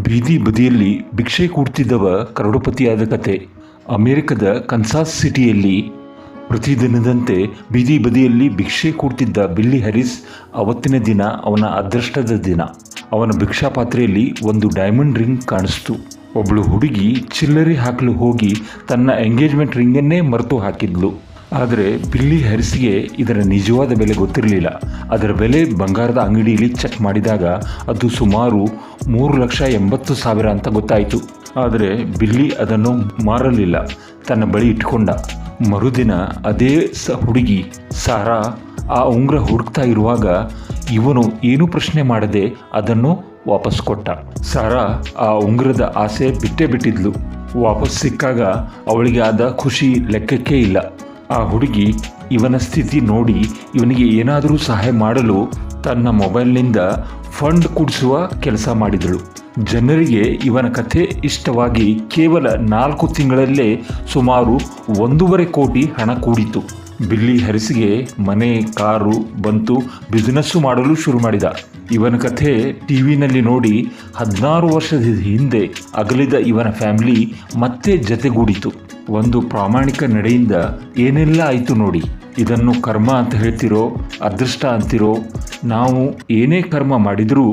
ಬೀದಿ ಬದಿಯಲ್ಲಿ ಭಿಕ್ಷೆ ಕೂಡ್ತಿದ್ದವ ಕರೋಡಪತಿಯಾದ ಕತೆ. ಅಮೆರಿಕದ ಕನ್ಸಾಸ್ ಸಿಟಿಯಲ್ಲಿ ಪ್ರತಿದಿನದಂತೆ ಬೀದಿ ಬದಿಯಲ್ಲಿ ಭಿಕ್ಷೆ ಕೂಡ್ತಿದ್ದ ಬಿಲ್ಲಿ ಹ್ಯಾರಿಸ್. ಅವತ್ತಿನ ದಿನ ಅವನ ಅದೃಷ್ಟದ ದಿನ. ಅವನ ಭಿಕ್ಷಾ ಪಾತ್ರೆಯಲ್ಲಿ ಒಂದು ಡೈಮಂಡ್ ರಿಂಗ್ ಕಾಣಿಸ್ತು. ಒಬ್ಬಳು ಹುಡುಗಿ ಚಿಲ್ಲರೆ ಹಾಕಲು ಹೋಗಿ ತನ್ನ ಎಂಗೇಜ್ಮೆಂಟ್ ರಿಂಗನ್ನೇ ಮರೆತು ಹಾಕಿದ್ಲು. ಆದರೆ ಬಿಲ್ಲಿ ಹ್ಯಾರಿಸ್ಗೆ ಇದರ ನಿಜವಾದ ಬೆಲೆ ಗೊತ್ತಿರಲಿಲ್ಲ. ಅದರ ಬೆಲೆ ಬಂಗಾರದ ಅಂಗಡಿಯಲ್ಲಿ ಚೆಕ್ ಮಾಡಿದಾಗ ಅದು ಸುಮಾರು 3,80,000 ಅಂತ ಗೊತ್ತಾಯಿತು. ಆದರೆ ಬಿಲ್ಲಿ ಅದನ್ನು ಮಾರಲಿಲ್ಲ, ತನ್ನ ಬಳಿ ಇಟ್ಕೊಂಡ. ಮರುದಿನ ಅದೇ ಹುಡುಗಿ ಸಾರಾ ಆ ಉಂಗುರ ಹುಡುಕ್ತಾ ಇರುವಾಗ ಇವನು ಏನೂ ಪ್ರಶ್ನೆ ಮಾಡದೆ ಅದನ್ನು ವಾಪಸ್ ಕೊಟ್ಟ. ಸಾರಾ ಆ ಉಂಗುರದ ಆಸೆ ಬಿಟ್ಟಿದ್ಲು. ವಾಪಸ್ ಸಿಕ್ಕಾಗ ಅವಳಿಗೆ ಆದ ಖುಷಿ ಲೆಕ್ಕಕ್ಕೇ ಇಲ್ಲ. ಆ ಹುಡುಗಿ ಇವನ ಸ್ಥಿತಿ ನೋಡಿ ಇವನಿಗೆ ಏನಾದರೂ ಸಹಾಯ ಮಾಡಲು ತನ್ನ ಮೊಬೈಲ್ನಿಂದ ಫಂಡ್ ಕೂಡಿಸುವ ಕೆಲಸ ಮಾಡಿದಳು. ಜನರಿಗೆ ಇವನ ಕಥೆ ಇಷ್ಟವಾಗಿ ಕೇವಲ 4 ತಿಂಗಳಲ್ಲೇ ಸುಮಾರು 1.5 ಕೋಟಿ ಹಣ ಕೂಡಿತು. ಬಿಲ್ಲಿ ಹ್ಯಾರಿಸ್ಗೆ ಮನೆ, ಕಾರು ಬಂತು. ಬಿಸ್ನೆಸ್ಸು ಮಾಡಲು ಶುರು ಮಾಡಿದ. ಇವನ ಕಥೆ ಟಿವಿನಲ್ಲಿ ನೋಡಿ 16 ವರ್ಷದ ಹಿಂದೆ ಅಗಲಿದ ಇವನ ಫ್ಯಾಮಿಲಿ ಮತ್ತೆ ಜತೆಗೂಡಿತು. ಒಂದು ಪ್ರಾಮಾಣಿಕ ನಡೆಯಿಂದ ಏನೆಲ್ಲ ಆಯಿತು ನೋಡಿ. ಇದನ್ನು ಕರ್ಮ ಅಂತ ಹೇಳ್ತಿರೋ, ಅದೃಷ್ಟ ಅಂತಿರೋ, ನಾವು ಏನೇ ಕರ್ಮ ಮಾಡಿದರೂ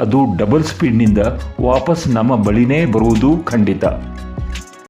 ಅದು ಡಬಲ್ ಸ್ಪೀಡ್ನಿಂದ ವಾಪಸ್ ನಮ್ಮ ಬಳಿನೇ ಬರುವುದು ಖಂಡಿತ.